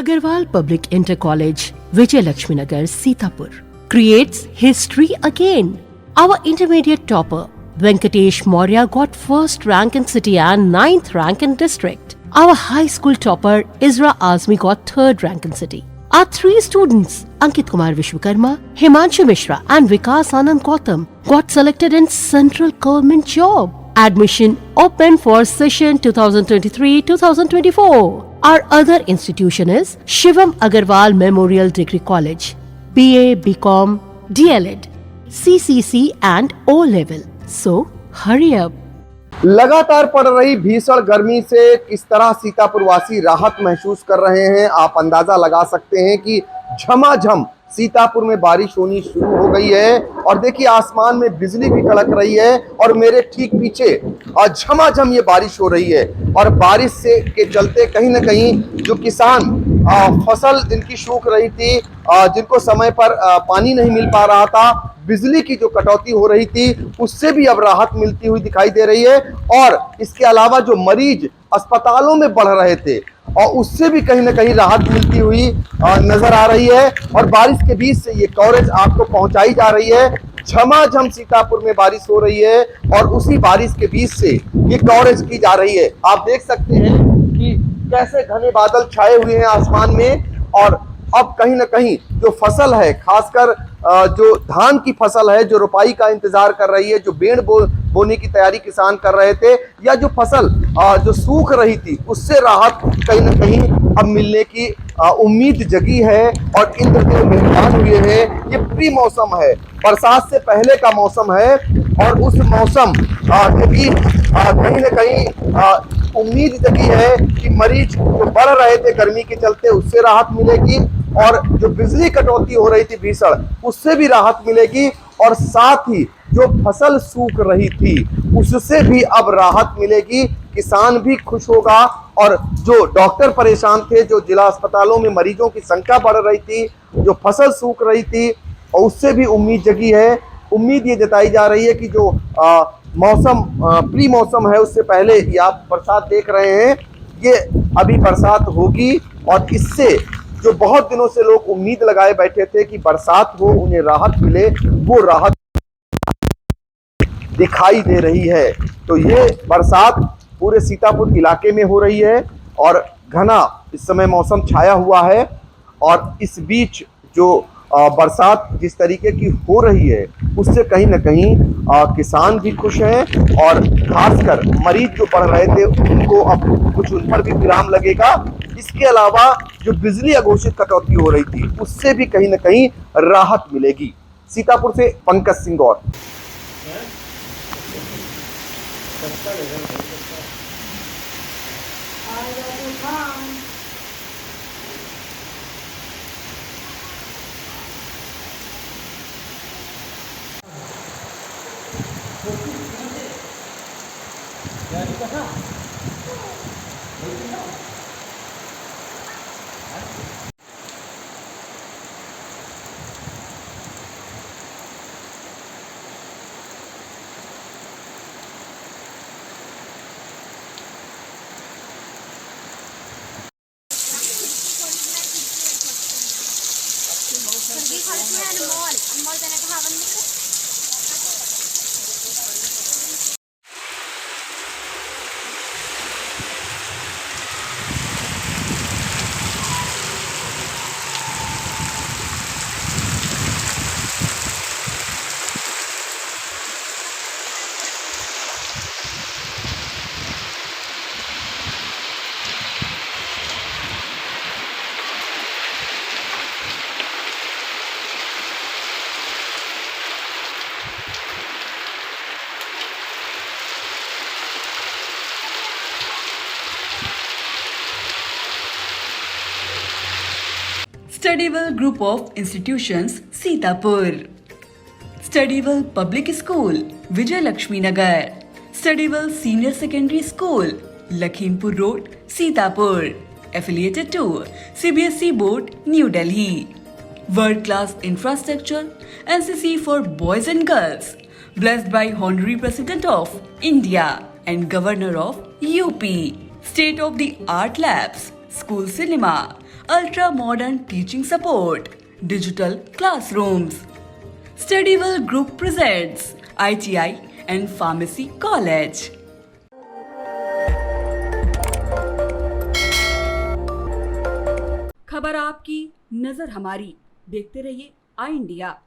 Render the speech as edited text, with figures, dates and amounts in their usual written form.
Agarwal Public Inter College, Vijay Lakshmi Nagar, Sitapur, creates history again. Our intermediate topper, Venkatesh Maurya, got first rank in city and 9th rank in district. Our high school topper, Isra Azmi, got third rank in city. Our three students, Ankit Kumar Vishwakarma, Himanshu Mishra and Vikas Anand Gautam, got selected in central government job. Admission open for session 2023-2024. Our other institution is Shivam Agarwal Memorial Degree College, BA, BCom, DLEd, CCC and O level. So hurry up. लगातार पड़ रही भीषण गर्मी से किस तरह सीतापुर वासी राहत महसूस कर रहे हैं, आप अंदाजा लगा सकते हैं कि झमाझम सीतापुर में बारिश होनी शुरू हो गई है। और देखिए आसमान में बिजली भी कड़क रही है और मेरे ठीक पीछे झमाझम ये बारिश हो रही है। और बारिश से के चलते कहीं ना कहीं जो किसान फसल जिनकी सूख रही थी, जिनको समय पर पानी नहीं मिल पा रहा था, बिजली की जो कटौती हो रही थी, उससे भी अब राहत मिलती हुई दिखाई दे रही है। और इसके अलावा जो मरीज अस्पतालों में बढ़ रहे थे और उससे भी कहीं ना कहीं राहत मिलती हुई नजर आ रही है। और बारिश के बीच से ये कवरेज आपको पहुंचाई जा रही है। झमाझम सीतापुर में बारिश हो रही है और उसी बारिश के बीच से ये कवरेज की जा रही है। आप देख सकते हैं कि कैसे घने बादल छाए हुए हैं आसमान में। और अब कहीं ना कहीं जो फसल है, खासकर जो धान की फसल है, जो रोपाई का इंतजार कर रही है, जो बेड़ बोने की तैयारी किसान कर रहे थे, या जो फसल जो सूख रही थी, उससे राहत कहीं ना कहीं अब मिलने की उम्मीद जगी है। और इंद्रदेव मेहरबान हुए हैं। ये प्री मौसम है, बरसात से पहले का मौसम है। और उस मौसम की कहीं ना कहीं उम्मीद जगी है कि मरीज जो बढ़ रहे थे गर्मी के चलते, उससे राहत मिलेगी। और जो बिजली कटौती हो रही थी भीषण, उससे भी राहत मिलेगी। और साथ ही जो फसल सूख रही थी, उससे भी अब राहत मिलेगी। किसान भी खुश होगा। और जो डॉक्टर परेशान थे, जो जिला अस्पतालों में मरीजों की संख्या बढ़ रही थी, जो फसल सूख रही थी, और उससे भी उम्मीद जगी है। उम्मीद ये जताई जा रही है कि जो मौसम प्री मौसम है, उससे पहले ये आप बरसात देख रहे हैं, ये अभी बरसात होगी। और इससे जो बहुत दिनों से लोग उम्मीद लगाए बैठे थे कि बरसात हो, उन्हें राहत मिले, वो राहत दिखाई दे रही है। तो ये बरसात पूरे सीतापुर इलाके में हो रही है और घना इस समय मौसम छाया हुआ है। और इस बीच जो बरसात जिस तरीके की हो रही है, उससे कहीं ना कहीं किसान भी खुश हैं। और खासकर मरीज जो बढ़ रहे थे, उनको अब कुछ उन पर भी विराम लगेगा। इसके अलावा जो बिजली अघोषित कटौती हो रही थी, उससे भी कहीं ना कहीं राहत मिलेगी। सीतापुर से पंकज सिंह गौर। Studyville Group of Institutions, Sitapur. Studyville Public School, Vijay Lakshmi Nagar. Studyville Senior Secondary School, Lakhimpur Road, Sitapur. Affiliated to CBSE Board, New Delhi. World-class infrastructure, NCC for boys and girls. Blessed by Honorary President of India and Governor of UP. State-of-the-art labs, school cinema, ultra modern teaching support, digital classrooms. Studyville Group presents ITI and Pharmacy College. खबर आपकी, नजर हमारी। देखते रहिए आई India.